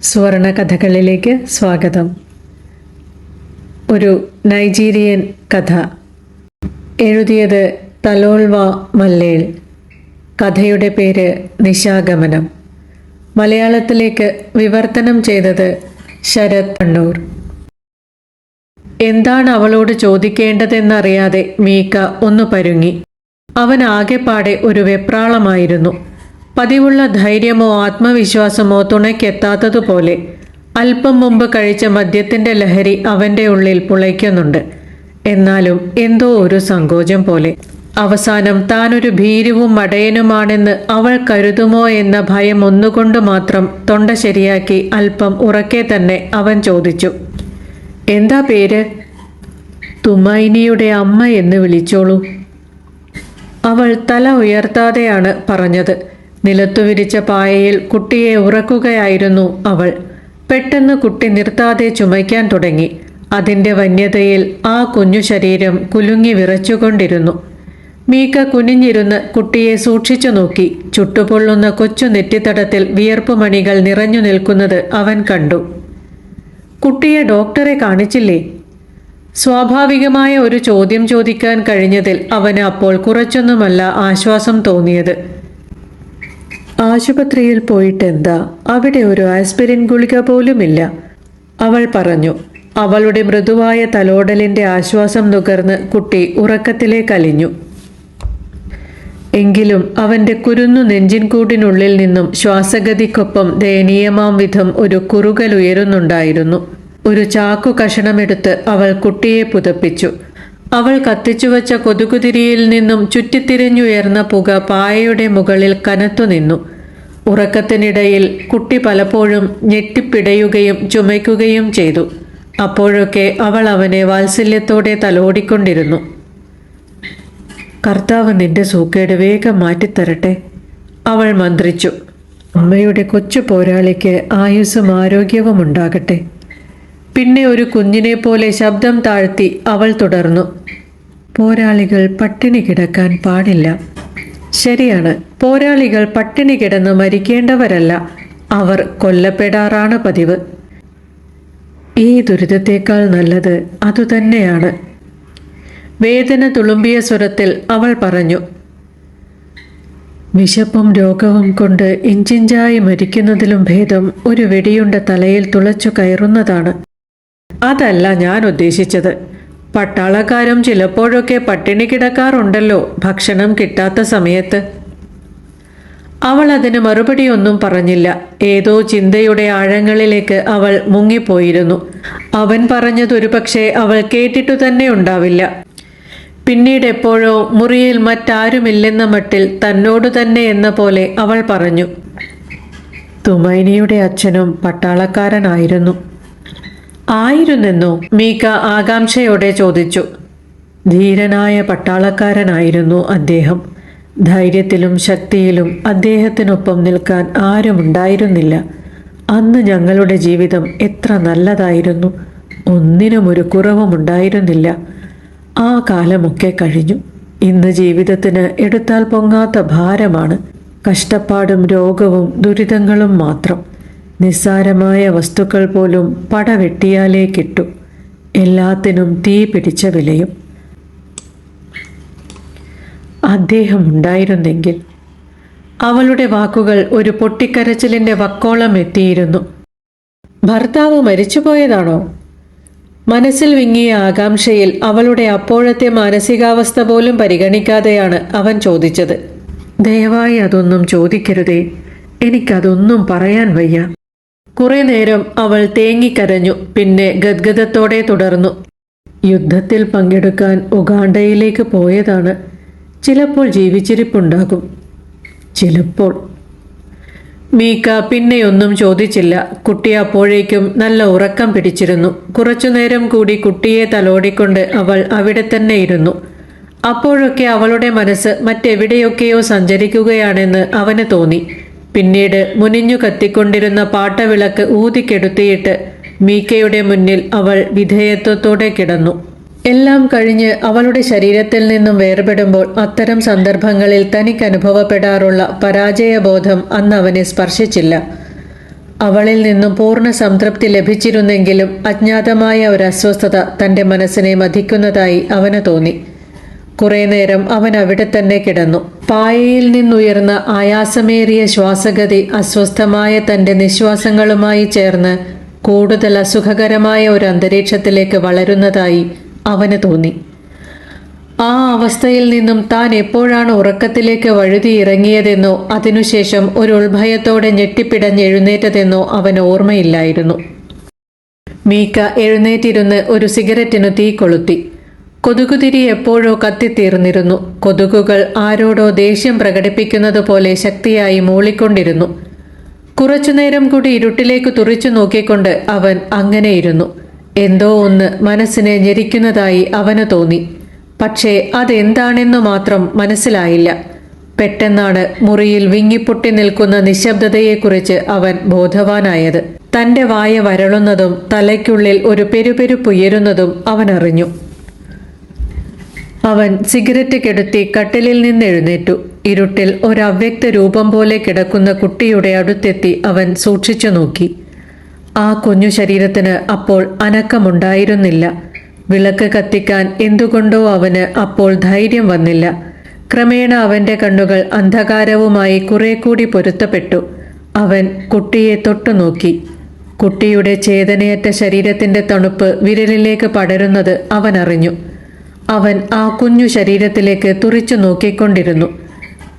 സുവർണ കഥകളിലേക്ക് സ്വാഗതം. ഒരു നൈജീരിയൻ കഥ. എഴുതിയത് തലോൾവ മല്ലേൽ. കഥയുടെ പേര് നിശാഗമനം. മലയാളത്തിലേക്ക് വിവർത്തനം ചെയ്തത് ശരത് കണ്ണൂർ. എന്താണ് അവളോട് ചോദിക്കേണ്ടതെന്നറിയാതെ മീക്ക ഒന്ന് പരുങ്ങി. അവൻ ആകെപ്പാടെ ഒരു വെപ്രാളമായിരുന്നു. പതിവുള്ള ധൈര്യമോ ആത്മവിശ്വാസമോ തുണയ്ക്കെത്താത്തതുപോലെ അല്പം മുമ്പ് കഴിച്ച മദ്യത്തിൻ്റെ ലഹരി അവൻ്റെ ഉള്ളിൽ പുളയ്ക്കുന്നുണ്ട്. എന്നാലും എന്തോ ഒരു സങ്കോചം പോലെ. അവസാനം താനൊരു ഭീരുവും മടയനുമാണെന്ന് അവൾ കരുതുമോ എന്ന ഭയം ഒന്നുകൊണ്ട് മാത്രം തൊണ്ട ശരിയാക്കി അല്പം ഉറക്കെ തന്നെ അവൻ ചോദിച്ചു, എന്താ പേര്? തുമൈനിയുടെ അമ്മ എന്ന് വിളിച്ചോളൂ. അവൾ തല ഉയർത്താതെയാണ് പറഞ്ഞത്. നിലത്തു വിരിച്ച പായയിൽ കുട്ടിയെ ഉറക്കുകയായിരുന്നു അവൾ. പെട്ടെന്ന് കുട്ടി നിർത്താതെ ചുമയ്ക്കാൻ തുടങ്ങി. അതിൻ്റെ വന്യതയിൽ ആ കുഞ്ഞു ശരീരം കുലുങ്ങി വിറച്ചുകൊണ്ടിരുന്നു. മീക്ക കുനിഞ്ഞിരുന്ന് കുട്ടിയെ സൂക്ഷിച്ചു നോക്കി. ചുട്ടുപൊള്ളുന്ന കൊച്ചു നെറ്റിത്തടത്തിൽ വിയർപ്പുമണികൾ നിറഞ്ഞു നിൽക്കുന്നത് അവൻ കണ്ടു. കുട്ടിയെ ഡോക്ടറെ കാണിച്ചില്ലേ? സ്വാഭാവികമായ ഒരു ചോദ്യം ചോദിക്കാൻ കഴിഞ്ഞതിൽ അവന് അപ്പോൾ കുറച്ചൊന്നുമല്ല ആശ്വാസം തോന്നിയത്. ആശുപത്രിയിൽ പോയിട്ടെന്താ? അവിടെ ഒരു ആസ്പിരിൻ ഗുളിക പോലുമില്ല, അവൾ പറഞ്ഞു. അവളുടെ മൃദുവായ തലോടലിൻ്റെ ആശ്വാസം നുകർന്ന് കുട്ടി ഉറക്കത്തിലേക്ക് അലിഞ്ഞു. എങ്കിലും അവൻ്റെ കുരുന്നു നെഞ്ചിൻകൂടിനുള്ളിൽ നിന്നും ശ്വാസഗതിക്കൊപ്പം ദയനീയമാം വിധം ഒരു കുറുകൽ ഉയരുന്നുണ്ടായിരുന്നു. ഒരു ചാക്കു കഷണമെടുത്ത് അവൾ കുട്ടിയെ പുതപ്പിച്ചു. അവൾ കത്തിച്ചുവച്ച കൊതുകുതിരിയിൽ നിന്നും ചുറ്റിത്തിരിഞ്ഞുയർന്ന പുക പായയുടെ മുകളിൽ കനത്തു നിന്നു. ഉറക്കത്തിനിടയിൽ കുട്ടി പലപ്പോഴും ഞെട്ടിപ്പിടയുകയും ചുമയ്ക്കുകയും ചെയ്തു. അപ്പോഴൊക്കെ അവൾ അവനെ വാത്സല്യത്തോടെ തലോടിക്കൊണ്ടിരുന്നു. കർത്താവ് നിന്റെ സൂക്കേട് വേഗം മാറ്റിത്തരട്ടെ, അവൾ മന്ത്രിച്ചു. അമ്മയുടെ കൊച്ചു പോരാളിക്ക് ആയുസ്സും ആരോഗ്യവും ഉണ്ടാകട്ടെ. പിന്നെ ഒരു കുഞ്ഞിനെ പോലെ ശബ്ദം താഴ്ത്തി അവൾ തുടർന്നു, പോരാളികൾ പട്ടിണി കിടക്കാൻ പാടില്ല. ശരിയാണ്, പോരാളികൾ പട്ടിണി കിടന്ന് മരിക്കേണ്ടവരല്ല, അവർ കൊല്ലപ്പെടാറാണ് പതിവ്. ഈ ദുരിതത്തേക്കാൾ നല്ലത് അതുതന്നെയാണ്. വേദന തുളുമ്പിയ സ്വരത്തിൽ അവൾ പറഞ്ഞു. വിശപ്പും രോഗവും കൊണ്ട് ഇഞ്ചിഞ്ചായി മരിക്കുന്നതിലും ഭേദം ഒരു വെടിയുണ്ട തലയിൽ തുളച്ചു കയറുന്നതാണ്. അതല്ല ഞാൻ ഉദ്ദേശിച്ചത്. പട്ടാളക്കാരും ചിലപ്പോഴൊക്കെ പട്ടിണി കിടക്കാറുണ്ടല്ലോ ഭക്ഷണം കിട്ടാത്ത സമയത്ത്. അവൾ അതിന് മറുപടിയൊന്നും പറഞ്ഞില്ല. ഏതോ ചിന്തയുടെ ആഴങ്ങളിലേക്ക് അവൾ മുങ്ങിപ്പോയിരുന്നു. അവൻ പറഞ്ഞതൊരു പക്ഷേ അവൾ കേട്ടിട്ടു തന്നെ ഉണ്ടാവില്ല. പിന്നീട് എപ്പോഴോ മുറിയിൽ മറ്റാരുമില്ലെന്ന മട്ടിൽ തന്നോടു തന്നെ എന്ന പോലെ അവൾ പറഞ്ഞു, തുമൈനിയുടെ അച്ഛനും പട്ടാളക്കാരനായിരുന്നു. ആയിരുന്നെന്നോ? മീക്ക ആകാംക്ഷയോടെ ചോദിച്ചു. ധീരനായ പട്ടാളക്കാരനായിരുന്നു അദ്ദേഹം. ധൈര്യത്തിലും ശക്തിയിലും അദ്ദേഹത്തിനൊപ്പം നിൽക്കാൻ ആരുമുണ്ടായിരുന്നില്ല. അന്ന് ഞങ്ങളുടെ ജീവിതം എത്ര നല്ലതായിരുന്നു. ഒന്നിനും ഒരു കുറവുമുണ്ടായിരുന്നില്ല. ആ കാലമൊക്കെ കഴിഞ്ഞു. ഇന്ന് ജീവിതത്തിന് എടുത്താൽ പൊങ്ങാത്ത ഭാരമാണ്. കഷ്ടപ്പാടും രോഗവും ദുരിതങ്ങളും മാത്രം. നിസ്സാരമായ വസ്തുക്കൾ പോലും പടവെട്ടിയാലേ കിട്ടൂ. എല്ലാത്തിനും തീ പിടിച്ച വിലയും. അദ്ദേഹം ഉണ്ടായിരുന്നെങ്കിൽ. അവളുടെ വാക്കുകൾ ഒരു പൊട്ടിക്കരച്ചിലിൻ്റെ വക്കോളം എത്തിയിരുന്നു. ഭർത്താവ് മരിച്ചുപോയതാണോ? മനസ്സിൽ വിങ്ങിയ ആകാംക്ഷയിൽ അവളുടെ അപ്പോഴത്തെ മാനസികാവസ്ഥ പോലും പരിഗണിക്കാതെയാണ് അവൻ ചോദിച്ചത്. ദയവായി അതൊന്നും ചോദിക്കരുതേ, എനിക്കതൊന്നും പറയാൻ വയ്യ. കുറെ നേരം അവൾ തേങ്ങിക്കരഞ്ഞു. പിന്നെ ഗദ്ഗദത്തോടെ തുടർന്നു. യുദ്ധത്തിൽ പങ്കെടുക്കാൻ ഉഗാണ്ടയിലേക്ക് പോയതാണ്. ചിലപ്പോൾ ജീവിച്ചിരിപ്പുണ്ടാകും, ചിലപ്പോൾ. മീക്ക പിന്നെയൊന്നും ചോദിച്ചില്ല. കുട്ടി അപ്പോഴേക്കും നല്ല ഉറക്കം പിടിച്ചിരുന്നു. കുറച്ചുനേരം കൂടി കുട്ടിയെ തലോടിക്കൊണ്ട് അവൾ അവിടെ തന്നെ ഇരുന്നു. അപ്പോഴൊക്കെ അവളുടെ മനസ്സ് മറ്റെവിടെയൊക്കെയോ സഞ്ചരിക്കുകയാണെന്ന് അവന് തോന്നി. പിന്നീട് മുനിഞ്ഞു കത്തിക്കൊണ്ടിരുന്ന പാട്ടവിളക്ക് ഊതിക്കെടുത്തിയിട്ട് മീക്കയുടെ മുന്നിൽ അവൾ വിധേയത്വത്തോടെ കിടന്നു. എല്ലാം കഴിഞ്ഞ് അവളുടെ ശരീരത്തിൽ നിന്നും വേർപെടുമ്പോൾ അത്തരം സന്ദർഭങ്ങളിൽ തനിക്ക് അനുഭവപ്പെടാറുള്ള പരാജയബോധം അന്ന് അവനെ സ്പർശിച്ചില്ല. അവളിൽ നിന്നും പൂർണ്ണ സംതൃപ്തി ലഭിച്ചിരുന്നെങ്കിലും അജ്ഞാതമായ ഒരു അസ്വസ്ഥത തൻ്റെ മനസ്സിനെ മഥിക്കുന്നതായി അവന് തോന്നി. കുറേ നേരം അവൻ അവിടെ തന്നെ കിടന്നു. പായയിൽ നിന്നുയർന്ന ആയാസമേറിയ ശ്വാസഗതി അസ്വസ്ഥമായ തൻ്റെ നിശ്വാസങ്ങളുമായി ചേർന്ന് കൂടുതൽ അസുഖകരമായ ഒരു അന്തരീക്ഷത്തിലേക്ക് വളരുന്നതായി അവന് തോന്നി. ആ അവസ്ഥയിൽ നിന്നും താൻ എപ്പോഴാണ് ഉറക്കത്തിലേക്ക് വഴുതി ഇറങ്ങിയതെന്നോ അതിനുശേഷം ഒരു ഉൾഭയത്തോടെ ഞെട്ടിപ്പിടഞ്ഞെഴുന്നേറ്റതെന്നോ അവന് ഓർമ്മയില്ലായിരുന്നു. മീക്ക എഴുന്നേറ്റിരുന്ന് ഒരു സിഗരറ്റിനു തീ കൊളുത്തി. കൊതുകുതിരി എപ്പോഴോ കത്തിത്തീർന്നിരുന്നു. കൊതുകുകൾ ആരോടോ ദേഷ്യം പ്രകടിപ്പിക്കുന്നത് പോലെ ശക്തിയായി മൂളിക്കൊണ്ടിരുന്നു. കുറച്ചുനേരം കൂടി ഇരുട്ടിലേക്ക് തുറിച്ചു നോക്കിക്കൊണ്ട് അവൻ അങ്ങനെയിരുന്നു. എന്തോ ഒന്ന് മനസ്സിനെ ഞെരിക്കുന്നതായി അവന് തോന്നി. പക്ഷേ അതെന്താണെന്നു മാത്രം മനസ്സിലായില്ല. പെട്ടെന്നാണ് മുറിയിൽ വിങ്ങിപ്പൊട്ടി നിൽക്കുന്ന നിശബ്ദതയെക്കുറിച്ച് അവൻ ബോധവാനായത്. തൻ്റെ വായ വരളുന്നതും തലയ്ക്കുള്ളിൽ ഒരു പെരുപെരുപ്പുയരുന്നതും അവൻ അറിഞ്ഞു. അവൻ സിഗരറ്റ് കെടുത്തി കട്ടിലിൽ നിന്ന് എഴുന്നേറ്റു. ഇരുട്ടിൽ ഒരവ്യക്ത രൂപം പോലെ കിടക്കുന്ന കുട്ടിയുടെ അടുത്തെത്തി അവൻ സൂക്ഷിച്ചു നോക്കി. ആ കുഞ്ഞു ശരീരത്തിന് അപ്പോൾ അനക്കമുണ്ടായിരുന്നില്ല. വിളക്ക് കത്തിക്കാൻ എന്തുകൊണ്ടോ അവന് അപ്പോൾ ധൈര്യം വന്നില്ല. ക്രമേണ അവൻ്റെ കണ്ണുകൾ അന്ധകാരവുമായി കുറെ കൂടി പൊരുത്തപ്പെട്ടു. അവൻ കുട്ടിയെ തൊട്ടുനോക്കി. കുട്ടിയുടെ ചേതനയറ്റ ശരീരത്തിൻ്റെ തണുപ്പ് വിരലിലേക്ക് പടരുന്നത് അവൻ അറിഞ്ഞു. അവൻ ആ കുഞ്ഞു ശരീരത്തിലേക്ക് തുറിച്ചു നോക്കിക്കൊണ്ടിരുന്നു.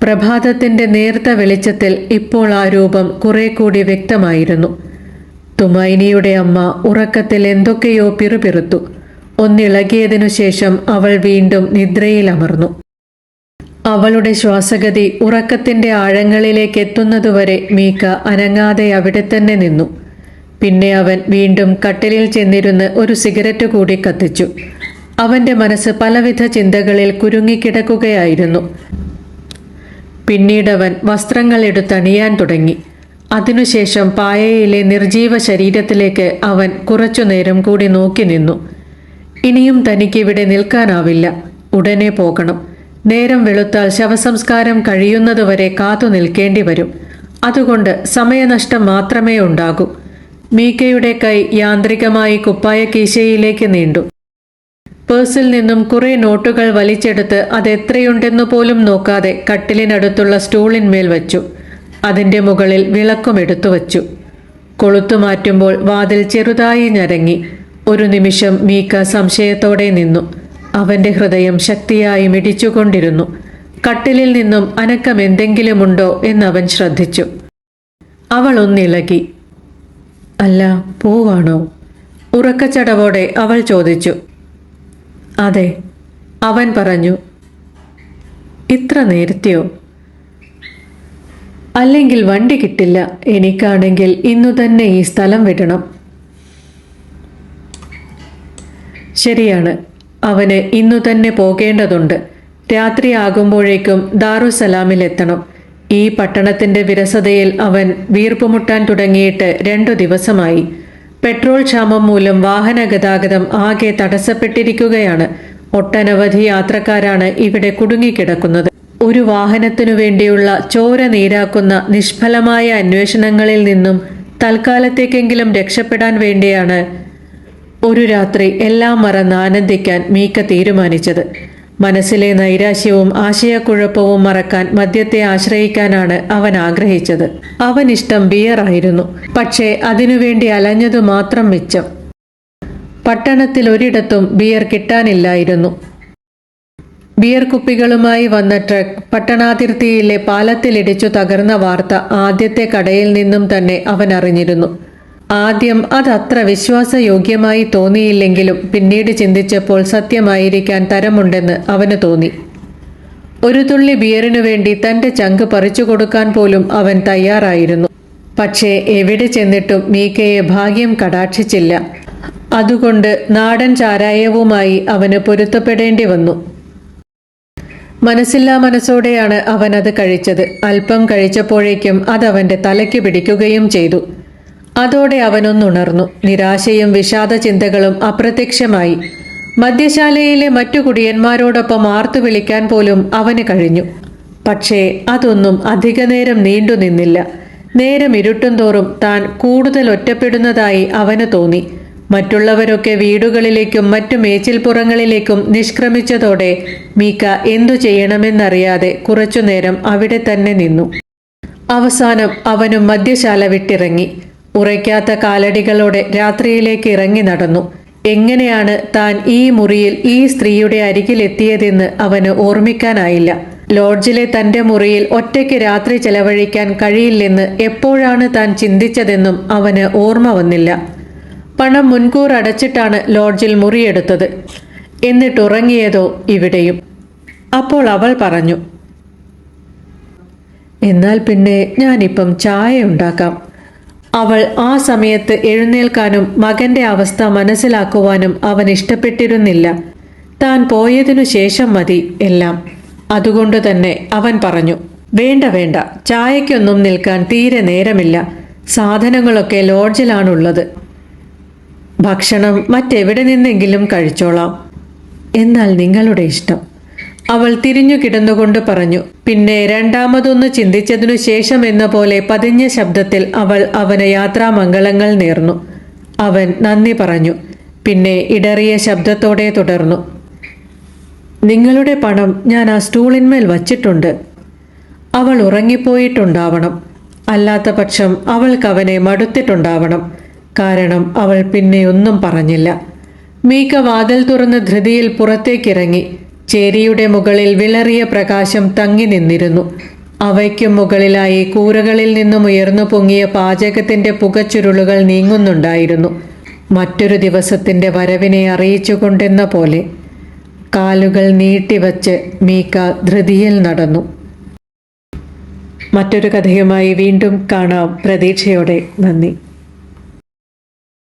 പ്രഭാതത്തിൻ്റെ നേർത്ത വെളിച്ചത്തിൽ ഇപ്പോൾ ആ രൂപം കുറെ കൂടി വ്യക്തമായിരുന്നു. തുമൈനിയുടെ അമ്മ ഉറക്കത്തിൽ എന്തൊക്കെയോ പിറുപിറുത്തു. ഒന്നിളകിയതിനു ശേഷം അവൾ വീണ്ടും നിദ്രയിലമർന്നു. അവളുടെ ശ്വാസഗതി ഉറക്കത്തിൻ്റെ ആഴങ്ങളിലേക്ക് എത്തുന്നതുവരെ മീക്ക അനങ്ങാതെ അവിടെ തന്നെ നിന്നു. പിന്നെ അവൻ വീണ്ടും കട്ടിലിൽ ചെന്നിരുന്ന് ഒരു സിഗരറ്റ് കൂടി കത്തിച്ചു. അവൻ്റെ മനസ്സ് പലവിധ ചിന്തകളിൽ കുരുങ്ങിക്കിടക്കുകയായിരുന്നു. പിന്നീടവൻ വസ്ത്രങ്ങൾ എടുത്തണിയാൻ തുടങ്ങി. അതിനുശേഷം പായയിലെ നിർജീവ ശരീരത്തിലേക്ക് അവൻ കുറച്ചുനേരം കൂടി നോക്കി നിന്നു. ഇനിയും തനിക്കിവിടെ നിൽക്കാനാവില്ല. ഉടനെ പോകണം. നേരം വെളുത്താൽ ശവസംസ്കാരം കഴിയുന്നതുവരെ കാത്തു നിൽക്കേണ്ടി വരും. അതുകൊണ്ട് സമയനഷ്ടം മാത്രമേ ഉണ്ടാകൂ. മീക്കയുടെ കൈ യാന്ത്രികമായി കുപ്പായ കീശയിലേക്ക് നീണ്ടു. പേഴ്സിൽ നിന്നും കുറെ നോട്ടുകൾ വലിച്ചെടുത്ത് അതെത്രയുണ്ടെന്നു പോലും നോക്കാതെ കട്ടിലിനടുത്തുള്ള സ്റ്റൂളിന്മേൽ വച്ചു. അതിൻ്റെ മുകളിൽ വിളക്കും എടുത്തു വച്ചു. കൊളുത്തു മാറ്റുമ്പോൾ വാതിൽ ചെറുതായി ഞരങ്ങി. ഒരു നിമിഷം മീക്ക സംശയത്തോടെ നിന്നു. അവൻ്റെ ഹൃദയം ശക്തിയായി മിടിച്ചുകൊണ്ടിരുന്നു. കട്ടിലിൽ നിന്നും അനക്കം എന്തെങ്കിലുമുണ്ടോ എന്നവൻ ശ്രദ്ധിച്ചു. അവൾ ഒന്നിളകി. അല്ല, പോവാണോ? ഉറക്കച്ചടവോടെ അവൾ ചോദിച്ചു. അതെ, അവൻ പറഞ്ഞു. ഇത്ര നേരത്തെയോ? അല്ലെങ്കിൽ വണ്ടി കിട്ടില്ല. എനിക്കാണെങ്കിൽ ഇന്നു തന്നെ ഈ സ്ഥലം വിടണം. ശരിയാണ്, അവന് ഇന്നു തന്നെ പോകേണ്ടതുണ്ട്. രാത്രിയാകുമ്പോഴേക്കും ദാറുസലാമിലെത്തണം. ഈ പട്ടണത്തിൻ്റെ വിരസതയിൽ അവൻ വീർപ്പുമുട്ടാൻ തുടങ്ങിയിട്ട് 2 ദിവസമായി. പെട്രോൾ ക്ഷാമം മൂലം വാഹന ഗതാഗതം ആകെ തടസ്സപ്പെട്ടിരിക്കുകയാണ്. ഒട്ടനവധി യാത്രക്കാരാണ് ഇവിടെ കുടുങ്ങിക്കിടക്കുന്നത്. ഒരു വാഹനത്തിനു വേണ്ടിയുള്ള ചോര നീരാക്കുന്ന നിഷ്ഫലമായ അന്വേഷണങ്ങളിൽ നിന്നും തൽക്കാലത്തേക്കെങ്കിലും രക്ഷപ്പെടാൻ വേണ്ടിയാണ് ഒരു രാത്രി എല്ലാം മറന്ന് ആനന്ദിക്കാൻ മീക്ക തീരുമാനിച്ചത്. മനസ്സിലെ നൈരാശ്യവും ആശയക്കുഴപ്പവും മറക്കാൻ മദ്യത്തെ ആശ്രയിക്കാനാണ് അവൻ ആഗ്രഹിച്ചത്. അവനിഷ്ടം ബിയറായിരുന്നു. പക്ഷേ അതിനുവേണ്ടി അലഞ്ഞതു മാത്രം മിച്ചം. പട്ടണത്തിൽ ഒരിടത്തും ബിയർ കിട്ടാനില്ലായിരുന്നു. ബിയർ കുപ്പികളുമായി വന്ന ട്രക്ക് പട്ടണാതിർത്തിയിലെ പാലത്തിലിടിച്ചു തകർന്ന വാർത്ത ആദ്യത്തെ കടയിൽ നിന്നും തന്നെ അവൻ അറിഞ്ഞിരുന്നു. ആദ്യം അതത്ര വിശ്വാസയോഗ്യമായി തോന്നിയില്ലെങ്കിലും പിന്നീട് ചിന്തിച്ചപ്പോൾ സത്യമായിരിക്കാൻ തരമുണ്ടെന്ന് അവന് തോന്നി. ഒരു തുള്ളി ബിയറിനു വേണ്ടി തൻ്റെ ചങ്ക് പറിച്ചു കൊടുക്കാൻ പോലും അവൻ തയ്യാറായിരുന്നു. പക്ഷേ എവിടെ ചെന്നിട്ടും മീക്കയെ ഭാഗ്യം കടാക്ഷിച്ചില്ല. അതുകൊണ്ട് നാടൻ ചാരായവുമായി അവന് പൊരുത്തപ്പെടേണ്ടി വന്നു. മനസ്സില്ലാ മനസ്സോടെയാണ് അവൻ അത് കഴിച്ചത്. അല്പം കഴിച്ചപ്പോഴേക്കും അതവൻ്റെ തലയ്ക്ക് പിടിക്കുകയും ചെയ്തു. അതോടെ അവനൊന്നുണർന്നു. നിരാശയും വിഷാദ ചിന്തകളും അപ്രത്യക്ഷമായി. മദ്യശാലയിലെ മറ്റു കുടിയന്മാരോടൊപ്പം ആർത്തു വിളിക്കാൻ പോലും അവന് കഴിഞ്ഞു. പക്ഷേ അതൊന്നും അധികനേരം നീണ്ടു നിന്നില്ല. നേരം ഇരുട്ടും തോറും താൻ കൂടുതൽ ഒറ്റപ്പെടുന്നതായി അവന് തോന്നി. മറ്റുള്ളവരൊക്കെ വീടുകളിലേക്കും മറ്റു മേച്ചിൽപ്പുറങ്ങളിലേക്കും നിഷ്ക്രമിച്ചതോടെ മീക്ക എന്തു ചെയ്യണമെന്നറിയാതെ കുറച്ചുനേരം അവിടെ തന്നെ നിന്നു. അവസാനം അവനും മദ്യശാല വിട്ടിറങ്ങി. ഉറയ്ക്കാത്ത കാലടികളോടെ രാത്രിയിലേക്ക് ഇറങ്ങി നടന്നു. എങ്ങനെയാണ് താൻ ഈ മുറിയിൽ ഈ സ്ത്രീയുടെ അരികിലെത്തിയതെന്ന് അവന് ഓർമ്മിക്കാനായില്ല. ലോഡ്ജിലെ തന്റെ മുറിയിൽ ഒറ്റയ്ക്ക് രാത്രി ചെലവഴിക്കാൻ കഴിയില്ലെന്ന് എപ്പോഴാണ് താൻ ചിന്തിച്ചതെന്നും അവന് ഓർമ്മ വന്നില്ല. പണം മുൻകൂർ അടച്ചിട്ടാണ് ലോഡ്ജിൽ മുറിയെടുത്തത്. എന്നിട്ടുറങ്ങിയതോ ഇവിടെയും. അപ്പോൾ അവൾ പറഞ്ഞു, എന്നാൽ പിന്നെ ഞാനിപ്പം ചായ ഉണ്ടാക്കാം. അവൾ ആ സമയത്ത് എഴുന്നേൽക്കാനും മകന്റെ അവസ്ഥ മനസ്സിലാക്കുവാനും അവൻ ഇഷ്ടപ്പെട്ടിരുന്നില്ല. താൻ പോയതിനു ശേഷം മതി എല്ലാം. അതുകൊണ്ട് തന്നെ അവൻ പറഞ്ഞു, വേണ്ട വേണ്ട, ചായയ്ക്കൊന്നും നിൽക്കാൻ തീരെ നേരമില്ല. സാധനങ്ങളൊക്കെ ലോഡ്ജിലാണുള്ളത്. ഭക്ഷണം മറ്റെവിടെ നിന്നെങ്കിലും കഴിച്ചോളാം. എന്നാൽ നിങ്ങളുടെ ഇഷ്ടം. അവൾ തിരിഞ്ഞു കിടന്നുകൊണ്ട് പറഞ്ഞു. പിന്നെ രണ്ടാമതൊന്ന് ചിന്തിച്ചതിനു ശേഷം എന്ന പോലെ പതിഞ്ഞ ശബ്ദത്തിൽ അവൾ അവന് യാത്രാമംഗളങ്ങൾ നേർന്നു. അവൻ നന്ദി പറഞ്ഞു. പിന്നെ ഇടറിയ ശബ്ദത്തോടെ തുടർന്നു, നിങ്ങളുടെ പണം ഞാൻ ആ സ്റ്റൂളിന്മേൽ വച്ചിട്ടുണ്ട്. അവൾ ഉറങ്ങിപ്പോയിട്ടുണ്ടാവണം. അല്ലാത്ത പക്ഷം അവൾക്കവനെ മടുത്തിട്ടുണ്ടാവണം. കാരണം അവൾ പിന്നെ ഒന്നും പറഞ്ഞില്ല. മീക്ക വാതിൽ തുറന്ന് ധൃതിയിൽ പുറത്തേക്കിറങ്ങി. ചേരിയുടെ മുകളിൽ വിളറിയ പ്രകാശം തങ്ങി നിന്നിരുന്നു. അവയ്ക്കും മുകളിലായി കൂരകളിൽ നിന്നും ഉയർന്നു പൊങ്ങിയ പാചകത്തിന്റെ പുകച്ചുരുളുകൾ നീങ്ങുന്നുണ്ടായിരുന്നു. മറ്റൊരു ദിവസത്തിന്റെ വരവിനെ അറിയിച്ചുകൊണ്ടെന്ന പോലെ കാലുകൾ നീട്ടിവച്ച് മീക്ക ധൃതിയിൽ നടന്നു. മറ്റൊരു കഥയുമായി വീണ്ടും കാണാം. പ്രതീക്ഷയോടെ. നന്ദി.